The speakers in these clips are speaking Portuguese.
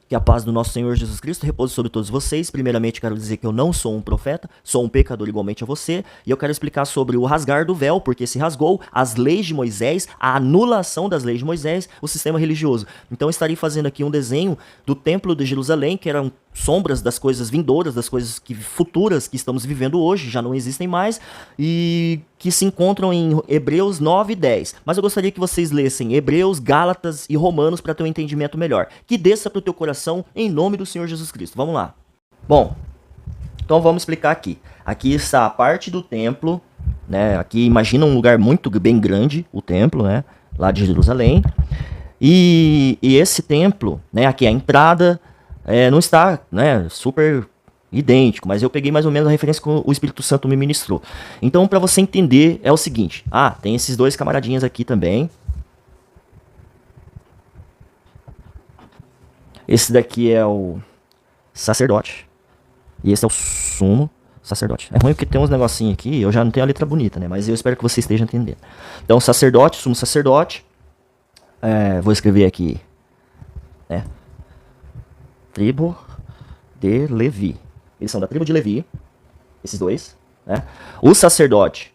Que a paz do nosso Senhor Jesus Cristo repouse sobre todos vocês. Primeiramente, quero dizer que eu não sou um profeta, sou um pecador igualmente a você. E eu quero explicar sobre o rasgar do véu, porque se rasgou, as leis de Moisés, a anulação das leis de Moisés, o sistema religioso. Então, estarei fazendo aqui um desenho do Templo de Jerusalém, que eram sombras das coisas vindouras, das coisas futuras que estamos vivendo hoje, já não existem mais, e que se encontram em Hebreus 9 e 10. Mas eu gostaria que vocês lessem Hebreus, Gálatas e Romanos para ter um entendimento melhor. Que desça para o teu coração em nome do Senhor Jesus Cristo. Vamos lá. Bom, então vamos explicar aqui. Aqui está a parte do templo, né? Aqui imagina um lugar muito bem grande, o templo, né? Lá de Jerusalém. E esse templo, né? Aqui é a entrada. Não está, né, super idêntico, mas eu peguei mais ou menos a referência que o Espírito Santo me ministrou. Então, para você entender, é o seguinte. Tem esses dois camaradinhas aqui também. Esse daqui é o sacerdote. E esse é o sumo sacerdote. É ruim porque tem uns negocinhos aqui, eu já não tenho a letra bonita, né? Mas eu espero que você esteja entendendo. Então, sacerdote, sumo sacerdote. Vou escrever aqui, né? Tribo de Levi. Eles são da tribo de Levi, esses dois, né? O sacerdote,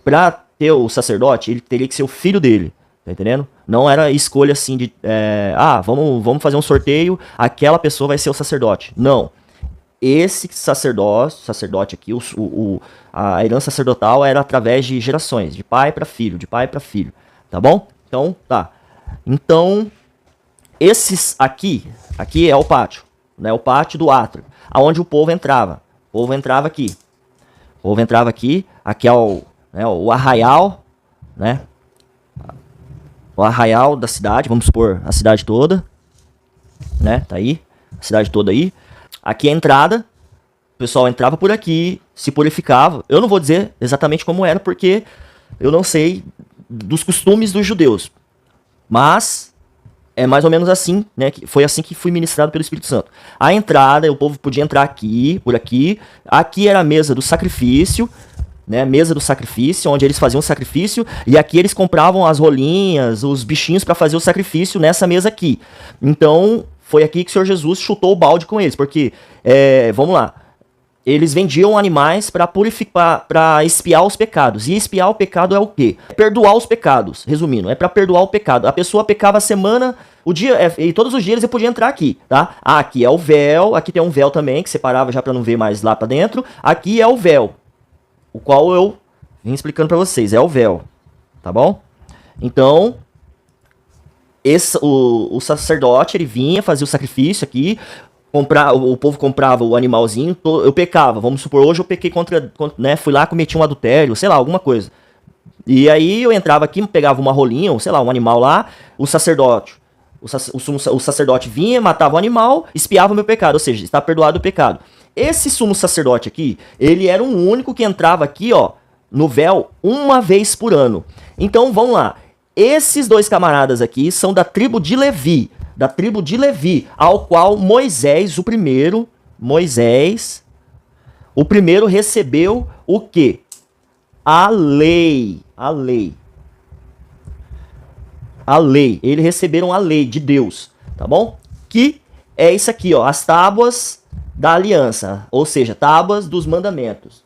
para ter o sacerdote, ele teria que ser o filho dele, tá entendendo? Não era escolha assim de, vamos fazer um sorteio, aquela pessoa vai ser o sacerdote. Não. Esse sacerdote aqui, a herança sacerdotal era através de gerações, de pai para filho, tá bom? Então, tá. Então, esses aqui é o pátio, né? O pátio do átrio, aonde o povo entrava. O povo entrava aqui. Aqui é o arraial, né? O arraial da cidade, vamos supor a cidade toda, né? Tá aí, a cidade toda aí. Aqui é a entrada. O pessoal entrava por aqui, se purificava. Eu não vou dizer exatamente como era, porque eu não sei dos costumes dos judeus. Mas é mais ou menos assim, né? Foi assim que fui ministrado pelo Espírito Santo. A entrada, o povo podia entrar aqui, por aqui. Aqui era a mesa do sacrifício, né? Mesa do sacrifício, onde eles faziam o sacrifício. E aqui eles compravam as rolinhas, os bichinhos para fazer o sacrifício nessa mesa aqui. Então, foi aqui que o Senhor Jesus chutou o balde com eles. Porque, vamos lá. Eles vendiam animais para purificar, para expiar os pecados. E expiar o pecado é o quê? Perdoar os pecados. Resumindo, é para perdoar o pecado. A pessoa pecava a semana, o dia, e todos os dias ele podia entrar aqui, tá? Aqui é o véu, aqui tem um véu também que separava já para não ver mais lá para dentro. Aqui é o véu, o qual eu vim explicando para vocês, é o véu, tá bom? Então, o sacerdote, ele vinha fazer o sacrifício aqui. O povo comprava o animalzinho, eu pecava, vamos supor, hoje eu pequei contra, né, fui lá, cometi um adultério, sei lá, alguma coisa. E aí eu entrava aqui, pegava uma rolinha, ou sei lá, um animal lá, o sacerdote vinha, matava o animal, espiava o meu pecado, ou seja, está perdoado o pecado. Esse sumo sacerdote aqui, ele era o único que entrava aqui, ó, no véu, uma vez por ano. Então, vamos lá, esses dois camaradas aqui são da tribo de Levi, ao qual Moisés, o primeiro recebeu o quê? A lei. Eles receberam a lei de Deus, tá bom? Que é isso aqui, ó, as tábuas da aliança, ou seja, tábuas dos mandamentos.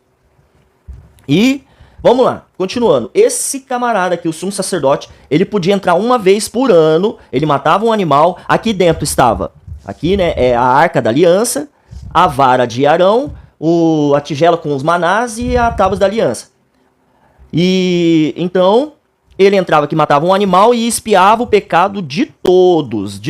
E vamos lá, continuando. Esse camarada aqui, o sumo sacerdote, ele podia entrar uma vez por ano, ele matava um animal. Aqui dentro estava, aqui, né, é a arca da aliança, a vara de Arão, a tigela com os manás e a tábua da aliança. E então, ele entrava aqui, matava um animal e expiava o pecado de todos,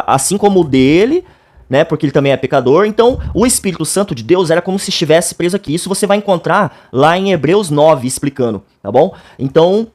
assim como o dele, né, porque ele também é pecador. Então, o Espírito Santo de Deus era como se estivesse preso aqui. Isso você vai encontrar lá em Hebreus 9, explicando, tá bom? Então,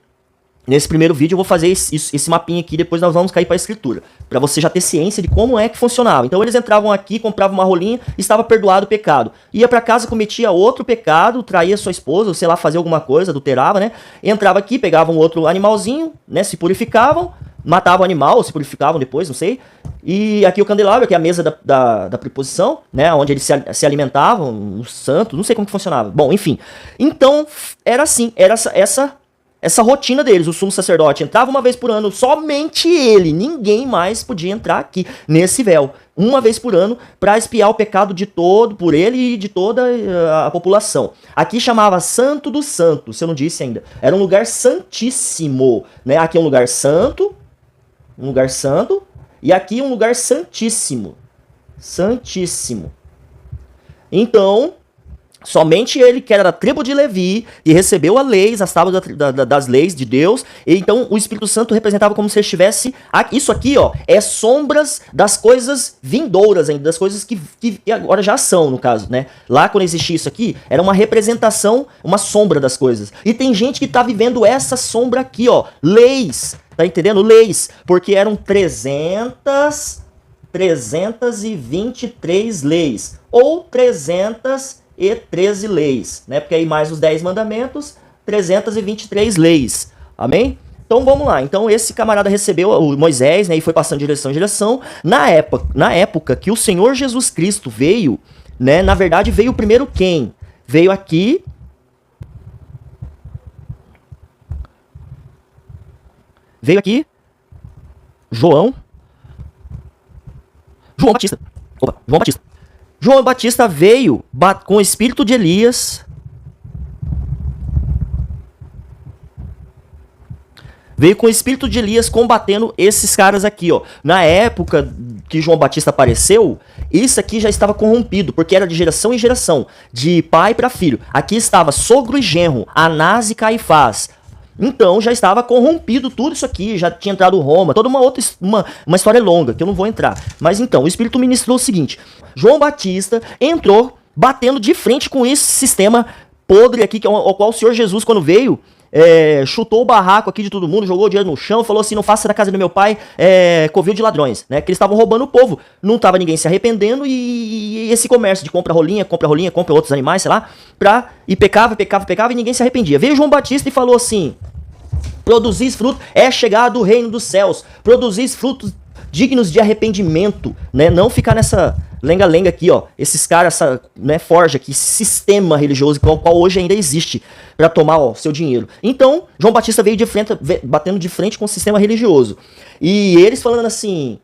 nesse primeiro vídeo eu vou fazer esse mapinha aqui, depois nós vamos cair para a escritura, para você já ter ciência de como é que funcionava. Então, eles entravam aqui, compravam uma rolinha, estava perdoado o pecado. Ia para casa, cometia outro pecado, traía sua esposa, ou sei lá, fazia alguma coisa, adulterava, né? Entrava aqui, pegavam outro animalzinho, né, se purificavam, matavam o animal, ou se purificavam depois, não sei. E aqui o candelabro, que é a mesa da preposição, né, onde eles se alimentavam, os santos, não sei como que funcionava. Bom, enfim. Então, era assim, era essa essa rotina deles. O sumo sacerdote entrava uma vez por ano, somente ele, ninguém mais podia entrar aqui nesse véu, uma vez por ano, para expiar o pecado de todo, por ele e de toda a população. Aqui chamava Santo dos Santos, se eu não disse ainda. Era um lugar santíssimo, né? Aqui é um lugar santo, e aqui um lugar santíssimo, santíssimo. Então, somente ele, que era da tribo de Levi, e recebeu as leis, as tábuas das leis de Deus. E então o Espírito Santo representava como se ele estivesse... Isso aqui, ó, é sombras das coisas vindouras ainda, das coisas que agora já são, no caso, né? Lá, quando existia isso aqui, era uma representação, uma sombra das coisas. E tem gente que tá vivendo essa sombra aqui, ó, leis, tá entendendo? Leis, porque eram 323 leis, ou 313 leis, né? Porque aí mais os 10 mandamentos, 323 leis. Amém? Então vamos lá. Então esse camarada recebeu o Moisés, né, e foi passando de geração em geração. Na época que o Senhor Jesus Cristo veio, né, na verdade veio primeiro quem? Veio aqui João Batista. João Batista veio com o espírito de Elias. Veio com o espírito de Elias combatendo esses caras aqui, ó. Na época que João Batista apareceu, isso aqui já estava corrompido, porque era de geração em geração, de pai para filho. Aqui estava sogro e genro, Anás e Caifás. Então já estava corrompido tudo isso aqui, já tinha entrado Roma, toda uma história longa, que eu não vou entrar. Mas então, o Espírito ministrou o seguinte: João Batista entrou batendo de frente com esse sistema podre aqui, que é o qual o Senhor Jesus, quando veio, chutou o barraco aqui de todo mundo, jogou o dinheiro no chão, falou assim: não faça da casa do meu pai covil de ladrões, né? Que eles estavam roubando o povo, não estava ninguém se arrependendo, e esse comércio de compra rolinha, compra outros animais, sei lá, e pecava e ninguém se arrependia. Veio João Batista e falou assim: produzis frutos, é chegado o reino dos céus, produzis frutos dignos de arrependimento, né? Não ficar nessa lenga-lenga aqui, ó, esses caras, essa, né, forja aqui, esse sistema religioso qual hoje ainda existe para tomar, ó, seu dinheiro. Então, João Batista veio de frente, batendo de frente com o sistema religioso. E eles falando assim: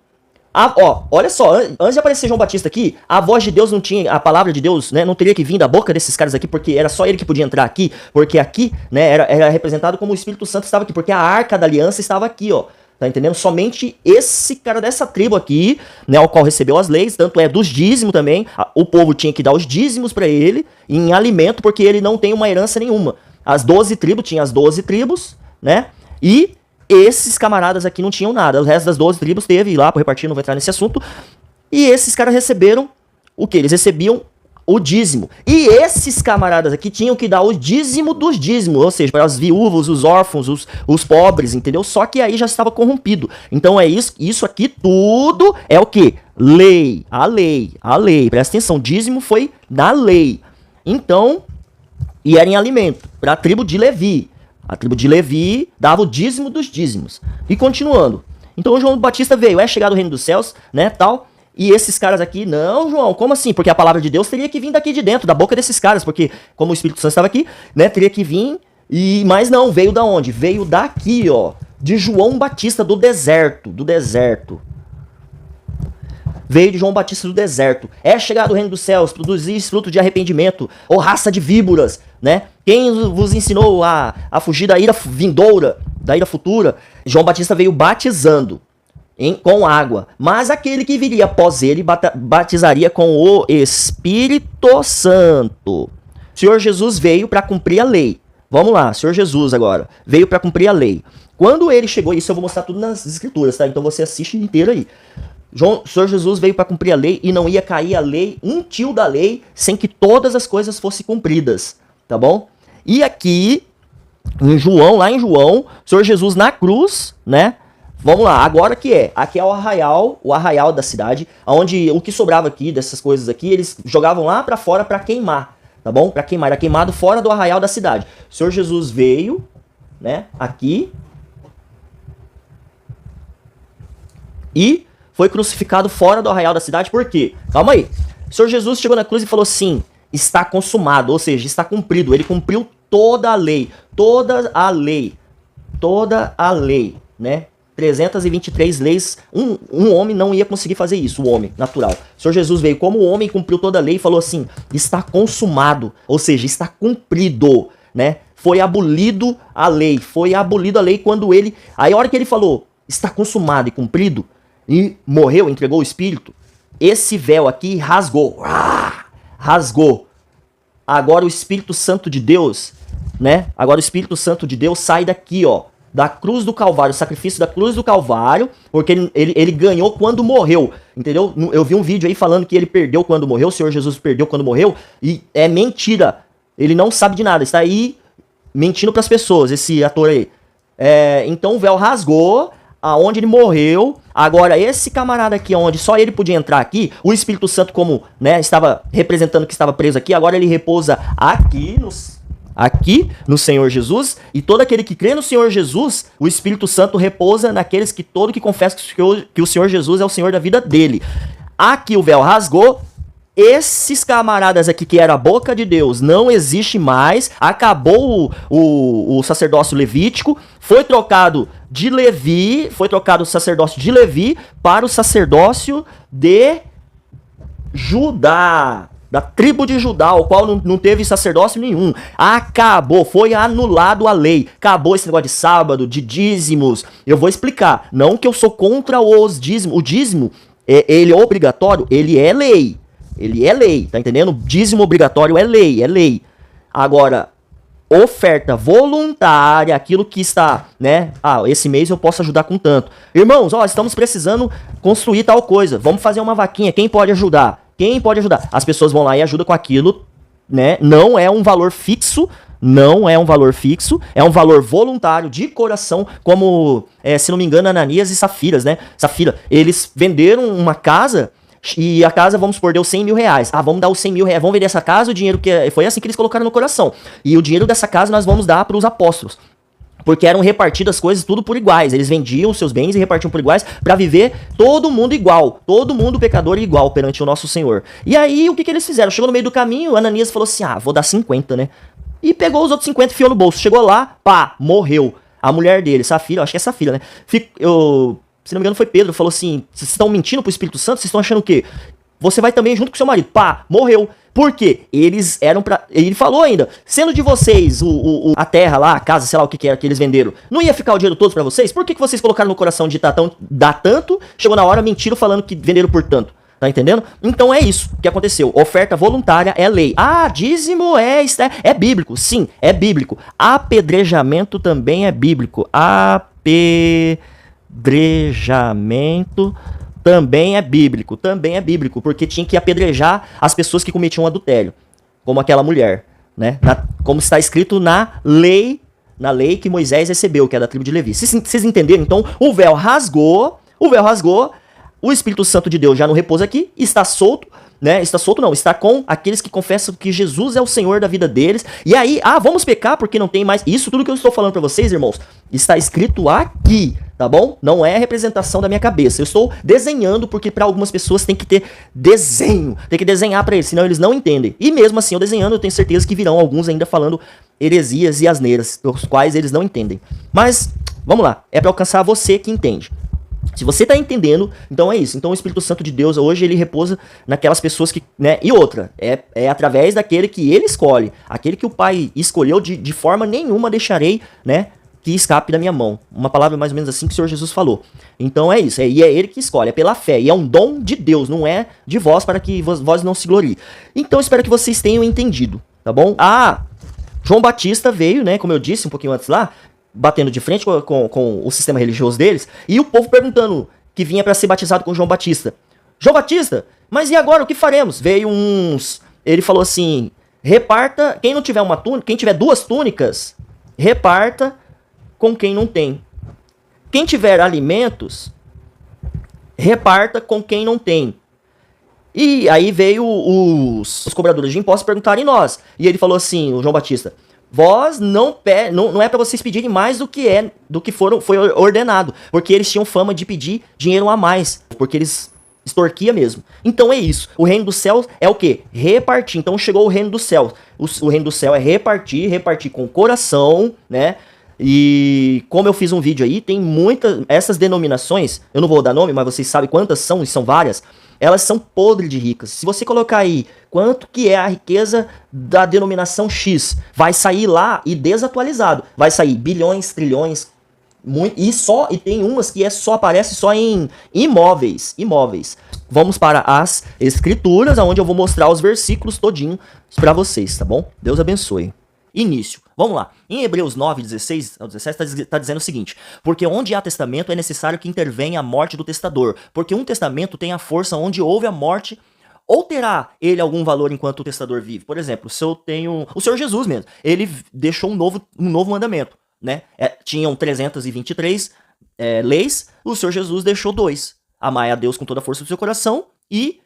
olha só, antes de aparecer João Batista aqui, a voz de Deus não tinha, a palavra de Deus, né, não teria que vir da boca desses caras aqui, porque era só ele que podia entrar aqui, porque aqui, né, era representado como o Espírito Santo estava aqui, porque a arca da aliança estava aqui, ó. Tá entendendo? Somente esse cara dessa tribo aqui, né, ao qual recebeu as leis, tanto é dos dízimos também, o povo tinha que dar os dízimos para ele em alimento, porque ele não tem uma herança nenhuma. As 12 tribos, tinha as 12 tribos, né, e esses camaradas aqui não tinham nada. O resto das 12 tribos teve lá para repartir, não vou entrar nesse assunto. E esses caras receberam o que? Eles recebiam o dízimo. E esses camaradas aqui tinham que dar o dízimo dos dízimos, ou seja, para as viúvas, os órfãos, os pobres, entendeu? Só que aí já estava corrompido. Então é isso aqui tudo é o que? Lei. A lei. Presta atenção, dízimo foi na lei. Então, e era em alimento para a tribo de Levi. A tribo de Levi dava o dízimo dos dízimos. E continuando. Então João Batista veio, é chegado o reino dos céus, né, tal. E esses caras aqui, não, João, como assim? Porque a palavra de Deus teria que vir daqui de dentro, da boca desses caras, porque como o Espírito Santo estava aqui, né, teria que vir, mas não, veio da onde? Veio daqui, ó, de João Batista do deserto, Veio de João Batista do deserto. É chegado o reino dos céus, produzis fruto de arrependimento, ô raça de víboras, né? Quem vos ensinou a fugir da ira vindoura, da ira futura? João Batista veio batizando com água, mas aquele que viria após ele batizaria com o Espírito Santo. O Senhor Jesus veio para cumprir a lei. Vamos lá, Senhor Jesus agora veio para cumprir a lei. Quando ele chegou, isso eu vou mostrar tudo nas escrituras, tá? Então você assiste inteiro aí. O Senhor Jesus veio para cumprir a lei e não ia cair a lei, um tio da lei, sem que todas as coisas fossem cumpridas, tá bom? E aqui, lá em João, o Senhor Jesus na cruz, né? Vamos lá, agora que é? Aqui é o arraial da cidade, onde o que sobrava aqui, dessas coisas aqui, eles jogavam lá pra fora pra queimar, tá bom? Pra queimar, era queimado fora do arraial da cidade. O Senhor Jesus veio, né, aqui, e foi crucificado fora do arraial da cidade, por quê? Calma aí. O Senhor Jesus chegou na cruz e falou assim: está consumado, ou seja, está cumprido. Ele cumpriu toda a lei, toda a lei, né? 323 leis, um homem não ia conseguir fazer isso, o homem natural. O Senhor Jesus veio como homem, cumpriu toda a lei e falou assim, está consumado, ou seja, está cumprido, né? Foi abolido a lei quando ele... Aí a hora que ele falou, está consumado e cumprido, e morreu, entregou o Espírito, esse véu aqui rasgou, rasgou. Agora o Espírito Santo de Deus, né? Agora o Espírito Santo de Deus sai daqui, ó, da cruz do Calvário, o sacrifício da cruz do Calvário, porque ele ganhou quando morreu, entendeu? Eu vi um vídeo aí falando que ele perdeu quando morreu, o Senhor Jesus perdeu quando morreu, e é mentira. Ele não sabe de nada, está aí mentindo para as pessoas, esse ator aí. Então o véu rasgou, aonde ele morreu. Agora esse camarada aqui, onde só ele podia entrar aqui, o Espírito Santo, como, né, estava representando que estava preso aqui, agora ele repousa aqui no Senhor Jesus, e todo aquele que crê no Senhor Jesus, o Espírito Santo repousa naqueles que todo que confessa que o Senhor Jesus é o Senhor da vida dele. Aqui o véu rasgou, esses camaradas aqui que era a boca de Deus não existe mais, acabou o sacerdócio levítico, foi trocado o sacerdócio de Levi para o sacerdócio de Judá, da tribo de Judá, o qual não teve sacerdócio nenhum. Acabou, foi anulado a lei. Acabou esse negócio de sábado, de dízimos. Eu vou explicar. Não que eu sou contra os dízimos. O dízimo, ele é obrigatório, ele é lei. Ele é lei, tá entendendo? Dízimo obrigatório é lei. Agora, oferta voluntária, aquilo que está, né? Esse mês eu posso ajudar com tanto. Irmãos, estamos precisando construir tal coisa. Vamos fazer uma vaquinha. Quem pode ajudar? Quem pode ajudar? As pessoas vão lá e ajudam com aquilo, né? Não é um valor fixo, é um valor voluntário, de coração, como, se não me engano, Ananias e Safira, né? Eles venderam uma casa e a casa, vamos supor, deu 100 mil reais. Vamos dar os 100 mil reais, vamos vender essa casa, o dinheiro que... Foi assim que eles colocaram no coração. E o dinheiro dessa casa nós vamos dar para os apóstolos. Porque eram repartidas as coisas tudo por iguais. Eles vendiam seus bens e repartiam por iguais para viver todo mundo igual. Todo mundo pecador igual perante o nosso Senhor. E aí, o que eles fizeram? Chegou no meio do caminho, Ananias falou assim, vou dar 50, né? E pegou os outros 50 e enfiou no bolso. Chegou lá, morreu. A mulher dele, Safira, acho que é Safira, né? Se não me engano foi Pedro, falou assim, vocês estão mentindo pro Espírito Santo? Vocês estão achando o quê? Você vai também junto com seu marido. Morreu. Por quê? Eles eram pra... Ele falou ainda, sendo de vocês a terra lá, a casa, sei lá o que era que eles venderam, não ia ficar o dinheiro todo pra vocês? Por que vocês colocaram no coração de dar tanto, chegou na hora, mentiram falando que venderam por tanto? Tá entendendo? Então é isso que aconteceu. Oferta voluntária é lei. Dízimo é bíblico. Sim, é bíblico. Apedrejamento também é bíblico. Apedrejamento também é bíblico, porque tinha que apedrejar as pessoas que cometiam adultério, como aquela mulher, né? Como está escrito na lei que Moisés recebeu, que é da tribo de Levi. Vocês entenderam? Então, o véu rasgou, o Espírito Santo de Deus já não repousa aqui, está solto, né? Está com aqueles que confessam que Jesus é o Senhor da vida deles. E aí, vamos pecar porque não tem mais. Isso tudo que eu estou falando para vocês, irmãos, está escrito aqui, tá bom? Não é representação da minha cabeça. Eu estou desenhando porque para algumas pessoas tem que ter desenho, tem que desenhar para eles, senão eles não entendem. E mesmo assim, eu desenhando, eu tenho certeza que virão alguns ainda falando heresias e asneiras, os quais eles não entendem. Mas, vamos lá, é para alcançar você que entende. Se você está entendendo, então é isso. Então o Espírito Santo de Deus hoje ele repousa naquelas pessoas que, né? E outra, é através daquele que ele escolhe, aquele que o Pai escolheu, de forma nenhuma deixarei, né, que escape da minha mão. Uma palavra mais ou menos assim que o Senhor Jesus falou. Então é isso, e é ele que escolhe, é pela fé, e é um dom de Deus, não é de vós para que vós não se gloriem. Então espero que vocês tenham entendido, tá bom? João Batista veio, né, como eu disse um pouquinho antes lá, batendo de frente com o sistema religioso deles, e o povo perguntando que vinha para ser batizado com João Batista. João Batista, mas e agora, o que faremos? Veio ele falou assim, reparta, quem não tiver uma túnica, quem tiver 2 túnicas, reparta com quem não tem. Quem tiver alimentos, reparta com quem não tem. E aí veio os cobradores de impostos perguntarem nós. E ele falou assim, o João Batista, vós não é para vocês pedirem mais do que foi ordenado, porque eles tinham fama de pedir dinheiro a mais, porque eles extorquia mesmo. Então é isso. O reino dos céus é o quê? Repartir. Então chegou o reino dos céus. O reino do céu é repartir com o coração, né? E como eu fiz um vídeo aí, tem muitas, essas denominações, eu não vou dar nome, mas vocês sabem quantas são, e são várias, elas são podres de ricas. Se você colocar aí quanto que é a riqueza da denominação X, vai sair lá e desatualizado. Vai sair bilhões, trilhões, e tem umas que só aparece só em imóveis. Vamos para as escrituras, onde eu vou mostrar os versículos todinho para vocês, tá bom? Deus abençoe. Início. Vamos lá. Em Hebreus 9, 16 ao 17 está dizendo o seguinte: porque onde há testamento é necessário que intervenha a morte do testador, porque um testamento tem a força onde houve a morte, ou terá ele algum valor enquanto o testador vive? Por exemplo, se eu tenho o Senhor Jesus mesmo, ele deixou um novo mandamento, né? Tinham 323 leis, o Senhor Jesus deixou 2. Amai a Deus com toda a força do seu coração e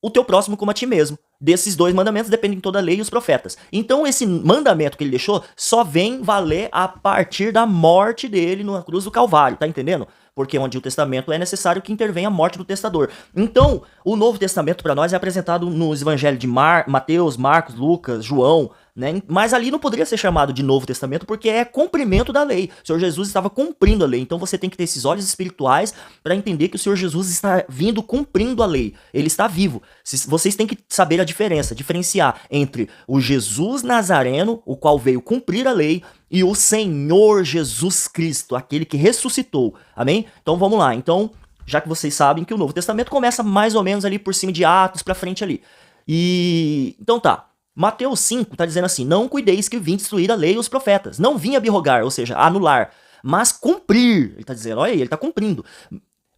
o teu próximo como a ti mesmo. Desses 2 mandamentos dependem toda a lei e os profetas. Então esse mandamento que ele deixou só vem valer a partir da morte dele na cruz do Calvário, tá entendendo? Porque onde o testamento é necessário que intervenha a morte do testador. Então, o Novo Testamento para nós é apresentado nos evangelhos de Mateus, Marcos, Lucas, João, né? Mas ali não poderia ser chamado de Novo Testamento porque é cumprimento da lei. O Senhor Jesus estava cumprindo a lei. Então você tem que ter esses olhos espirituais para entender que o Senhor Jesus está vindo cumprindo a lei. Ele está vivo. Vocês têm que saber a diferenciar entre o Jesus Nazareno, o qual veio cumprir a lei, e o Senhor Jesus Cristo, aquele que ressuscitou. Amém? Então vamos lá. Então, já que vocês sabem que o Novo Testamento começa mais ou menos ali por cima de Atos para frente ali. Então tá. Mateus 5 tá dizendo assim: não cuideis que vim destruir a lei e os profetas. Não vim abrogar, ou seja, anular, mas cumprir. Ele tá dizendo, olha aí, ele tá cumprindo.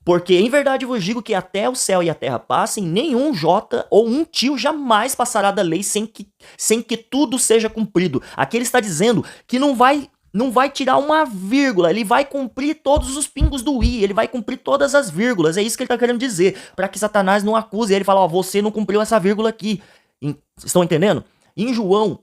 Porque em verdade eu vos digo que até o céu e a terra passem, nenhum jota ou um tio jamais passará da lei sem que tudo seja cumprido. Aqui ele está dizendo que não vai tirar uma vírgula, ele vai cumprir todos os pingos do i, ele vai cumprir todas as vírgulas. É isso que ele está querendo dizer, para que Satanás não acuse ele e fale, ó, você não cumpriu essa vírgula aqui. Estão entendendo? Em João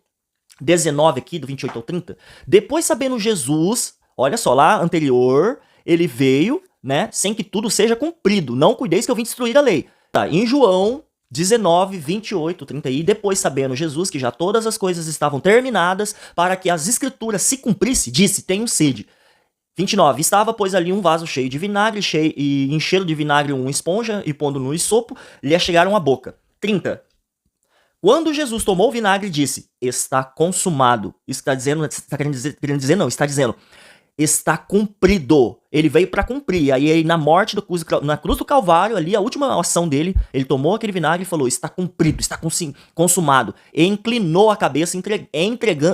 19 aqui, do 28 ao 30, depois sabendo Jesus, olha só, lá anterior, ele veio, né, sem que tudo seja cumprido. Não cuideis que eu vim destruir a lei. Tá, em João 19, 28, 30, e depois sabendo Jesus que já todas as coisas estavam terminadas para que as escrituras se cumprissem, disse, tenho sede. 29, estava, pois, ali um vaso cheio de vinagre, e encheram de vinagre uma esponja, e pondo no esopo, lhe chegaram à boca. 30, quando Jesus tomou o vinagre, disse, está consumado. Isso está dizendo, está dizendo, está cumprido. Ele veio para cumprir. Aí na morte, na cruz do Calvário, ali a última ação dele, ele tomou aquele vinagre e falou, está cumprido, está consumado. E inclinou a cabeça,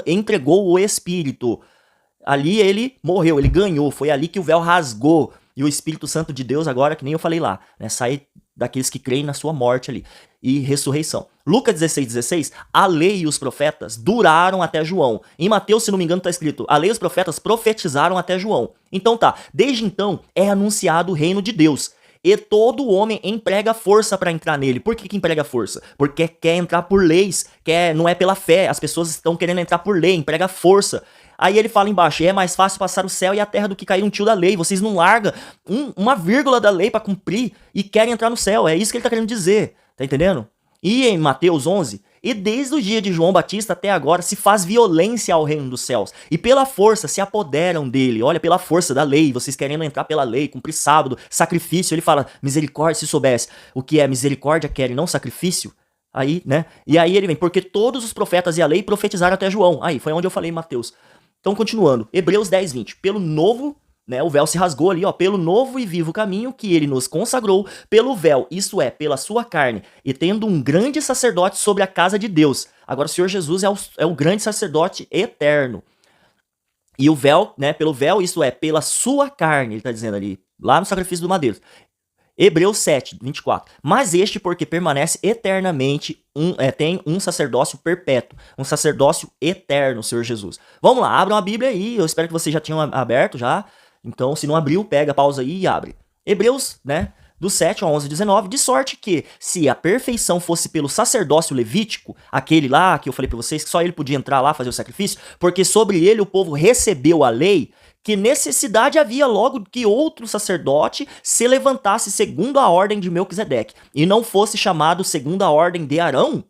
entregou o Espírito. Ali ele morreu, ele ganhou. Foi ali que o véu rasgou. E o Espírito Santo de Deus agora, que nem eu falei lá, né, sai daqueles que creem na sua morte ali. E ressurreição. Lucas 16, a lei e os profetas duraram até João. Em Mateus, se não me engano, está escrito, a lei e os profetas profetizaram até João. Então tá, desde então é anunciado o reino de Deus. E todo homem emprega força para entrar nele. Por que emprega força? Porque quer entrar por leis, não é pela fé. As pessoas estão querendo entrar por lei, emprega força. Aí ele fala embaixo, é mais fácil passar o céu e a terra do que cair um tio da lei. Vocês não largam uma vírgula da lei para cumprir e querem entrar no céu. É isso que ele tá querendo dizer. Tá entendendo? E em Mateus 11, e desde o dia de João Batista até agora se faz violência ao reino dos céus. E pela força se apoderam dele. Olha, pela força da lei, vocês querendo entrar pela lei, cumprir sábado, sacrifício. Ele fala, misericórdia, se soubesse o que é misericórdia, querem, não sacrifício. Aí, né? E aí ele vem, porque todos os profetas e a lei profetizaram até João. Aí, foi onde eu falei em Mateus. Então, continuando, Hebreus 10, 20. Pelo novo, né, o véu se rasgou ali, ó, pelo novo e vivo caminho que ele nos consagrou, pelo véu, isto é, pela sua carne, e tendo um grande sacerdote sobre a casa de Deus. Agora, o Senhor Jesus é o grande sacerdote eterno. E o véu, né, pelo véu, isto é, pela sua carne, ele está dizendo ali, lá no sacrifício do madeiro. Hebreus 7, 24. Mas este, porque permanece eternamente, tem um sacerdócio perpétuo, um sacerdócio eterno, Senhor Jesus. Vamos lá, abram a Bíblia aí, eu espero que vocês já tenham aberto já. Então, se não abriu, pega, pausa aí e abre. Hebreus, né, do 7 ao 11, 19, de sorte que, se a perfeição fosse pelo sacerdócio levítico, aquele lá que eu falei para vocês, que só ele podia entrar lá fazer o sacrifício, porque sobre ele o povo recebeu a lei, que necessidade havia logo que outro sacerdote se levantasse segundo a ordem de Melquisedeque, e não fosse chamado segundo a ordem de Arão?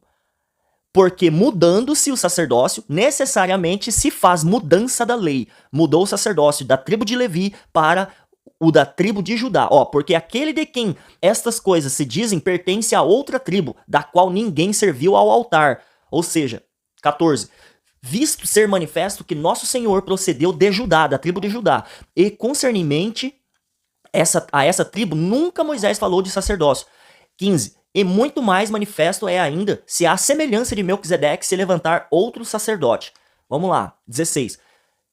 Porque mudando-se o sacerdócio, necessariamente se faz mudança da lei. Mudou o sacerdócio da tribo de Levi para o da tribo de Judá. Ó, porque aquele de quem estas coisas se dizem pertence a outra tribo, da qual ninguém serviu ao altar. Ou seja, 14. Visto ser manifesto que nosso Senhor procedeu de Judá, da tribo de Judá, e concernimento a essa tribo nunca Moisés falou de sacerdócio. 15. E muito mais manifesto é ainda se a semelhança de Melquisedeque se levantar outro sacerdote. Vamos lá. 16.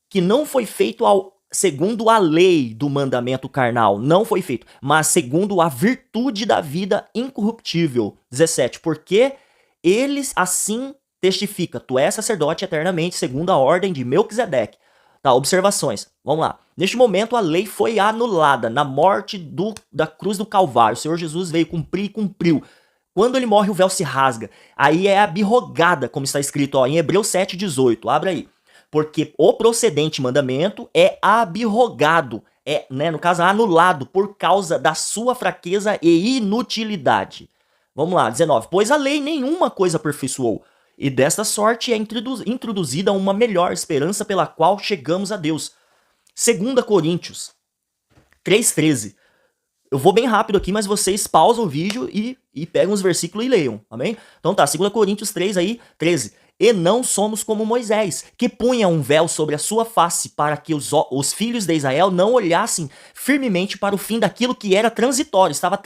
Que não foi feito segundo a lei do mandamento carnal, não foi feito, mas segundo a virtude da vida incorruptível. 17. Porque eles assim testifica, tu és sacerdote eternamente segundo a ordem de Melquisedeque. Tá, observações. Vamos lá. Neste momento, a lei foi anulada na morte da cruz do Calvário. O Senhor Jesus veio cumprir e cumpriu. Quando ele morre, o véu se rasga. Aí é abrogada, como está escrito ó, em Hebreus 7,18. Abra aí. Porque o procedente mandamento é abrogado. É, né, no caso, anulado por causa da sua fraqueza e inutilidade. Vamos lá, 19. Pois a lei nenhuma coisa aperfeiçoou. E desta sorte é introduzida uma melhor esperança pela qual chegamos a Deus. 2 Coríntios 3,13. Eu vou bem rápido aqui, mas vocês pausam o vídeo e pegam os versículos e leiam, amém? Então tá, 2 Coríntios 3 aí, 13. E não somos como Moisés, que punha um véu sobre a sua face para que os filhos de Israel não olhassem firmemente para o fim daquilo que era transitório, estava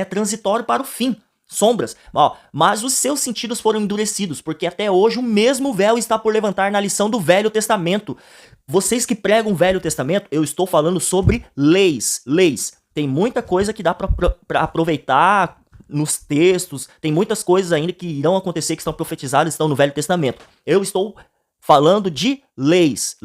transitório para o fim. Sombras, ó, mas os seus sentidos foram endurecidos, porque até hoje o mesmo véu está por levantar na lição do Velho Testamento. Vocês que pregam o Velho Testamento, eu estou falando sobre leis. Tem muita coisa que dá para aproveitar nos textos, tem muitas coisas ainda que irão acontecer, que estão profetizadas, estão no Velho Testamento. Eu estou falando de leis,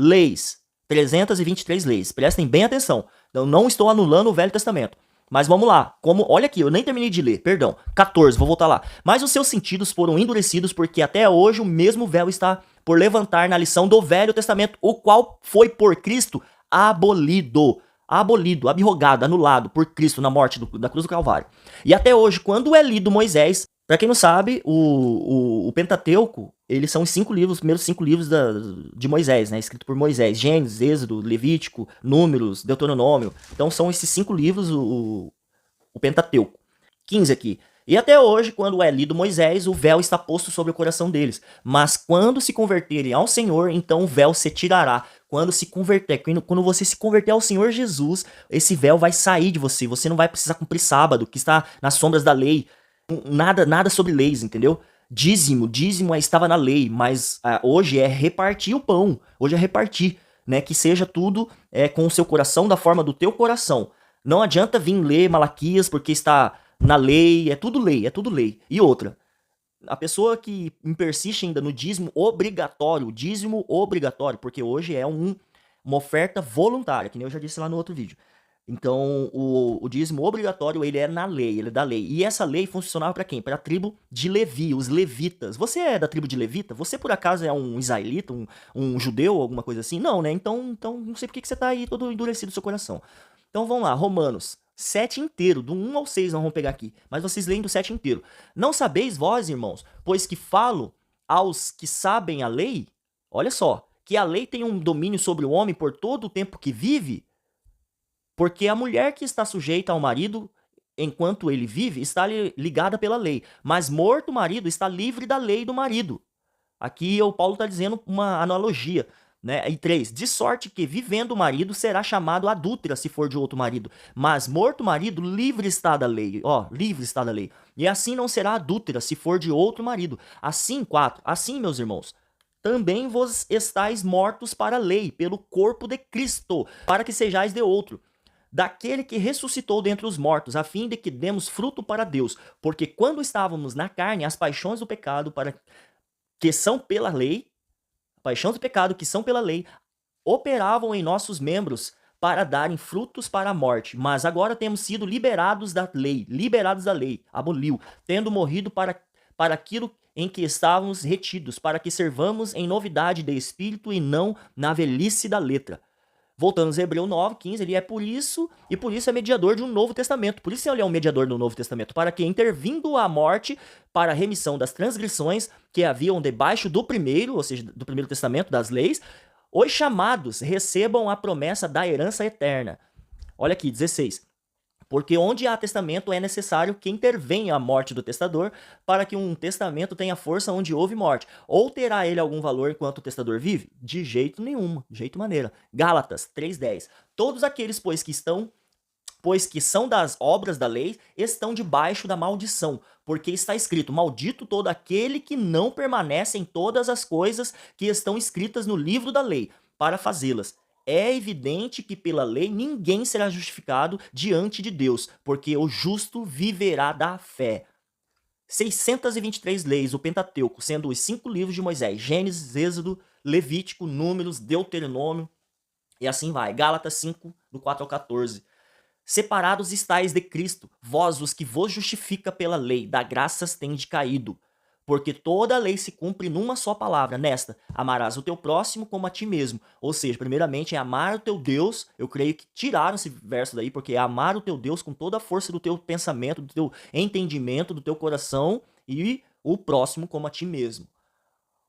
323 leis, prestem bem atenção. Eu não estou anulando o Velho Testamento. Mas vamos lá, olha aqui, eu nem terminei de ler, perdão, 14, vou voltar lá. Mas os seus sentidos foram endurecidos porque até hoje o mesmo véu está por levantar na lição do Velho Testamento, o qual foi por Cristo abolido, abrogado, anulado por Cristo na morte da cruz do Calvário. E até hoje, quando é lido Moisés, para quem não sabe, o Pentateuco, eles são os 5 livros, os primeiros 5 livros de Moisés, né? Escrito por Moisés. Gênesis, Êxodo, Levítico, Números, Deuteronômio. Então são esses 5 livros, o Pentateuco. 15 aqui. E até hoje, quando é lido Moisés, o véu está posto sobre o coração deles. Mas quando se converterem ao Senhor, então o véu se tirará. Quando você se converter ao Senhor Jesus, esse véu vai sair de você. Você não vai precisar cumprir sábado, que está nas sombras da lei. Nada sobre leis, entendeu? Dízimo estava na lei, mas hoje é repartir o pão, hoje é repartir, né? Que seja tudo com o seu coração, da forma do teu coração. Não adianta vir ler Malaquias porque está na lei, é tudo lei. E outra, a pessoa que persiste ainda no dízimo obrigatório, porque hoje é uma oferta voluntária, que nem eu já disse lá no outro vídeo. Então, o dízimo obrigatório, ele é na lei, ele é da lei. E essa lei funcionava para quem? Para a tribo de Levi, os levitas. Você é da tribo de Levita? Você, por acaso, é um israelita, um judeu, alguma coisa assim? Não, né? Então não sei por que você tá aí todo endurecido no seu coração. Então, vamos lá, Romanos 7 inteiro, do 1 ao 6 nós vamos pegar aqui. Mas vocês leem do 7 inteiro. Não sabeis vós, irmãos, pois que falo aos que sabem a lei? Olha só, que a lei tem um domínio sobre o homem por todo o tempo que vive? Porque a mulher que está sujeita ao marido enquanto ele vive está ligada pela lei. Mas morto o marido está livre da lei do marido. Aqui o Paulo está dizendo uma analogia. Né? E 3. De sorte que vivendo o marido será chamado adúltera se for de outro marido. Mas morto o marido, livre está da lei. Livre está da lei. E assim não será adúltera se for de outro marido. Assim, 4. Assim, meus irmãos, também vos estáis mortos para a lei, pelo corpo de Cristo, para que sejais de outro, daquele que ressuscitou dentre os mortos, a fim de que demos fruto para Deus. Porque quando estávamos na carne, as paixões do pecado que são pela lei, operavam em nossos membros para darem frutos para a morte. Mas agora temos sido liberados da lei, aboliu, tendo morrido para aquilo em que estávamos retidos, para que servamos em novidade de espírito e não na velhice da letra. Voltando a Hebreus 9, 15, ele é por isso, e por isso é mediador de um novo testamento. Por isso ele é um mediador do novo testamento, para que, intervindo a morte, para a remissão das transgressões que haviam debaixo do primeiro, ou seja, do primeiro testamento, das leis, os chamados recebam a promessa da herança eterna. Olha aqui, 16. Porque onde há testamento é necessário que intervenha a morte do testador para que um testamento tenha força onde houve morte. Ou terá ele algum valor enquanto o testador vive? De jeito nenhum, de jeito maneira. Gálatas 3:10. Todos aqueles, pois que são das obras da lei, estão debaixo da maldição, porque está escrito: maldito todo aquele que não permanece em todas as coisas que estão escritas no livro da lei, para fazê-las. É evidente que pela lei ninguém será justificado diante de Deus, porque o justo viverá da fé. 623 leis, o Pentateuco, sendo os 5 livros de Moisés: Gênesis, Êxodo, Levítico, Números, Deuteronômio, e assim vai. Gálatas 5, do 4 ao 14. Separados estáis de Cristo, vós os que vos justifica pela lei, da graças tendes caído. Porque toda a lei se cumpre numa só palavra, nesta: amarás o teu próximo como a ti mesmo. Ou seja, primeiramente é amar o teu Deus. Eu creio que tiraram esse verso daí, porque é amar o teu Deus com toda a força do teu pensamento, do teu entendimento, do teu coração, e o próximo como a ti mesmo.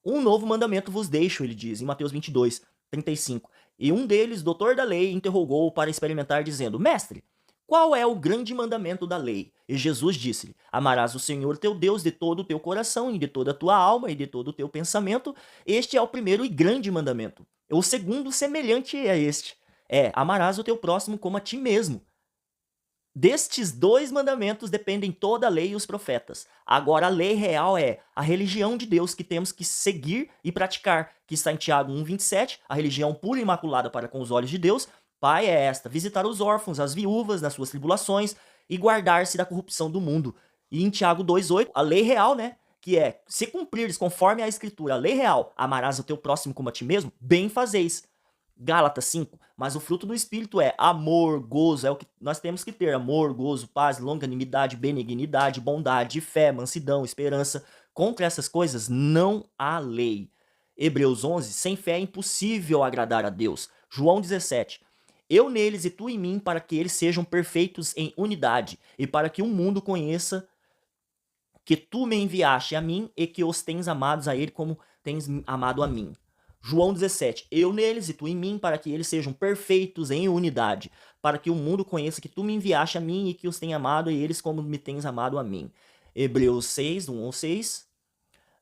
Um novo mandamento vos deixo, ele diz, em Mateus 22, 35. E um deles, doutor da lei, interrogou-o para experimentar, dizendo: Mestre, qual é o grande mandamento da lei? E Jesus disse-lhe: amarás o Senhor teu Deus de todo o teu coração, e de toda a tua alma, e de todo o teu pensamento. Este é o primeiro e grande mandamento. O segundo, semelhante a este, é: amarás o teu próximo como a ti mesmo. Destes 2 mandamentos dependem toda a lei e os profetas. Agora, a lei real é a religião de Deus que temos que seguir e praticar, que está em Tiago 1,27, a religião pura e imaculada para com os olhos de Deus. Pai, é esta: visitar os órfãos, as viúvas nas suas tribulações e guardar-se da corrupção do mundo. E em Tiago 2,8, a lei real, né? Que é: se cumprires conforme a escritura, a lei real, amarás o teu próximo como a ti mesmo, bem fazeis. Gálatas 5, mas o fruto do Espírito é amor, gozo, é o que nós temos que ter: amor, gozo, paz, longanimidade, benignidade, bondade, fé, mansidão, esperança. Contra essas coisas não há lei. Hebreus 11, sem fé é impossível agradar a Deus. João 17, eu neles e tu em mim, para que eles sejam perfeitos em unidade, e para que o mundo conheça que tu me enviaste a mim e que os tens amados a ele como tens amado a mim. João 17, eu neles e tu em mim, para que eles sejam perfeitos em unidade, para que o mundo conheça que tu me enviaste a mim e que os tenha amado e eles como me tens amado a mim. Hebreus 6, 1 ao 6.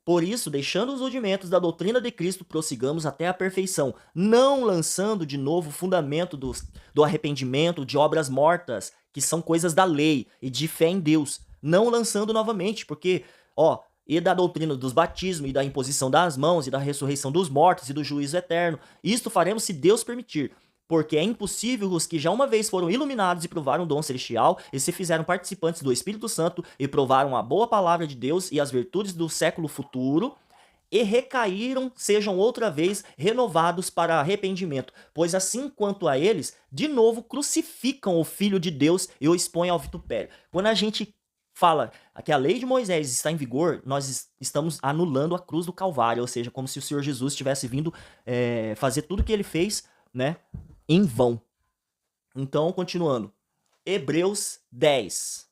Por isso, deixando os rudimentos da doutrina de Cristo, prossigamos até a perfeição, não lançando de novo o fundamento do arrependimento, de obras mortas, que são coisas da lei, e de fé em Deus. Não lançando novamente, porque, e da doutrina dos batismos, e da imposição das mãos, e da ressurreição dos mortos, e do juízo eterno. Isto faremos se Deus permitir. Porque é impossível os que já uma vez foram iluminados e provaram o dom celestial, e se fizeram participantes do Espírito Santo, e provaram a boa palavra de Deus e as virtudes do século futuro, e recaíram, sejam outra vez renovados para arrependimento. Pois assim quanto a eles, de novo crucificam o Filho de Deus e o expõem ao vitupério. Quando a gente fala que a lei de Moisés está em vigor, nós estamos anulando a cruz do Calvário, ou seja, como se o Senhor Jesus tivesse vindo fazer tudo o que ele fez, né, em vão. Então, continuando. Hebreus 10.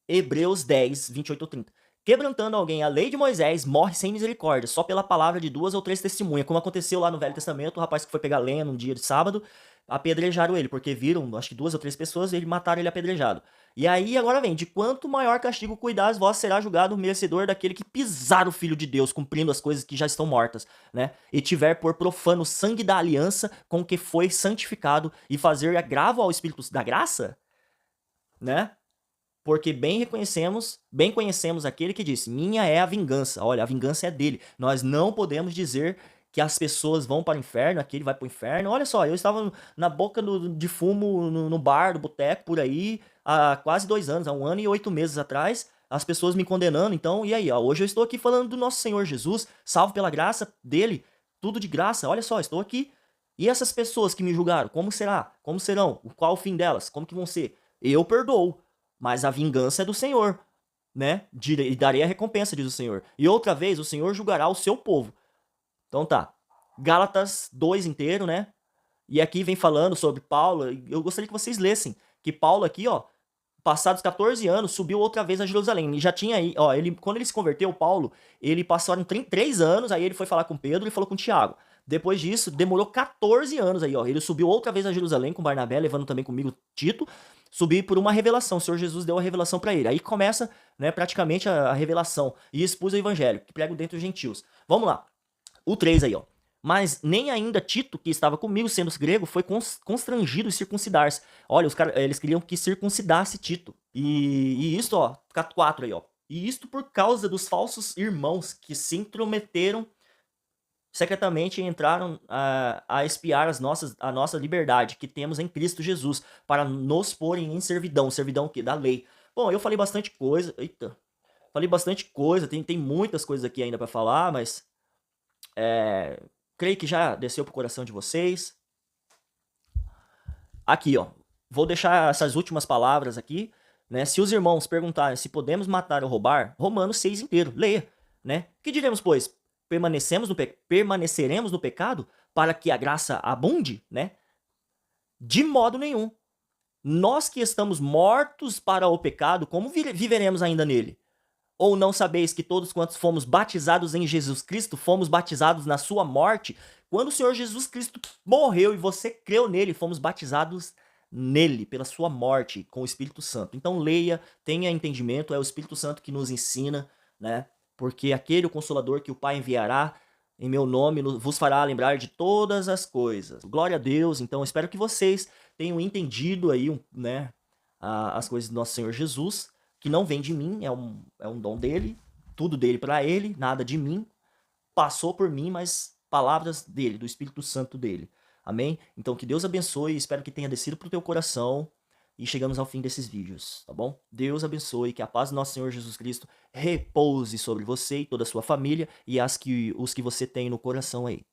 Hebreus 10, 28 ou 30. Quebrantando alguém a lei de Moisés, morre sem misericórdia, só pela palavra de 2 ou 3 testemunhas. Como aconteceu lá no Velho Testamento, o rapaz que foi pegar lenha num dia de sábado, apedrejaram ele, porque viram, acho que 2 ou 3 pessoas, e mataram ele apedrejado. E aí, agora vem: de quanto maior castigo cuidares vós, será julgado o merecedor daquele que pisar o Filho de Deus, cumprindo as coisas que já estão mortas, né? E tiver por profano o sangue da aliança com que foi santificado, e fazer agravo ao Espírito da graça, né? Porque bem conhecemos aquele que disse: minha é a vingança. Olha, a vingança é dele. Nós não podemos dizer que as pessoas vão para o inferno, aquele vai para o inferno. Olha só, eu estava na boca de fumo no bar, do boteco, por aí, há quase 2 anos, há 1 ano e 8 meses atrás, as pessoas me condenando. Então, e aí? Hoje eu estou aqui falando do nosso Senhor Jesus, salvo pela graça dele, tudo de graça. Olha só, estou aqui. E essas pessoas que me julgaram, como será? Como serão? Qual o fim delas? Como que vão ser? Eu perdoo, mas a vingança é do Senhor, né? E darei a recompensa, diz o Senhor. E outra vez, o Senhor julgará o seu povo. Então tá. Gálatas 2 inteiro, né? E aqui vem falando sobre Paulo, eu gostaria que vocês lessem, que Paulo aqui, ó, passados 14 anos, subiu outra vez a Jerusalém. E já tinha aí, ó, quando ele se converteu, Paulo, ele passaram 3 anos, aí ele foi falar com Pedro e falou com Tiago. Depois disso, demorou 14 anos aí, ó. Ele subiu outra vez a Jerusalém com Barnabé, levando também comigo Tito. Subiu por uma revelação. O Senhor Jesus deu a revelação para ele. Aí começa, né, praticamente a revelação. E expus o evangelho, que prego dentro dos gentios. Vamos lá. O 3 aí, ó. Mas nem ainda Tito, que estava comigo, sendo grego, foi constrangido em circuncidar-se. Olha, eles queriam que circuncidasse Tito. E isso, ó, 4 aí, ó. E isto por causa dos falsos irmãos que se intrometeram secretamente e entraram a espiar a nossa liberdade que temos em Cristo Jesus, para nos porem em servidão. Servidão que? Da lei. Bom, eu falei bastante coisa. Eita. Falei bastante coisa, tem muitas coisas aqui ainda para falar, mas creio que já desceu pro coração de vocês. Aqui, ó. Vou deixar essas últimas palavras aqui, né? Se os irmãos perguntarem se podemos matar ou roubar, Romanos 6 inteiro, leia, né? Que diremos, pois? Permaneceremos no pecado para que a graça abunde, né? De modo nenhum. Nós que estamos mortos para o pecado, como viveremos ainda nele? Ou não sabeis que todos quantos fomos batizados em Jesus Cristo, fomos batizados na sua morte? Quando o Senhor Jesus Cristo morreu e você creu nele, fomos batizados nele, pela sua morte, com o Espírito Santo. Então leia, tenha entendimento, é o Espírito Santo que nos ensina, né? Porque aquele o Consolador que o Pai enviará em meu nome vos fará lembrar de todas as coisas. Glória a Deus. Então espero que vocês tenham entendido aí, né, as coisas do nosso Senhor Jesus, que não vem de mim, é um dom dele, tudo dele para ele, nada de mim, passou por mim, mas palavras dele, do Espírito Santo dele. Amém? Então que Deus abençoe, espero que tenha descido pro teu coração e chegamos ao fim desses vídeos, tá bom? Deus abençoe, que a paz do nosso Senhor Jesus Cristo repouse sobre você e toda a sua família e os que você tem no coração aí.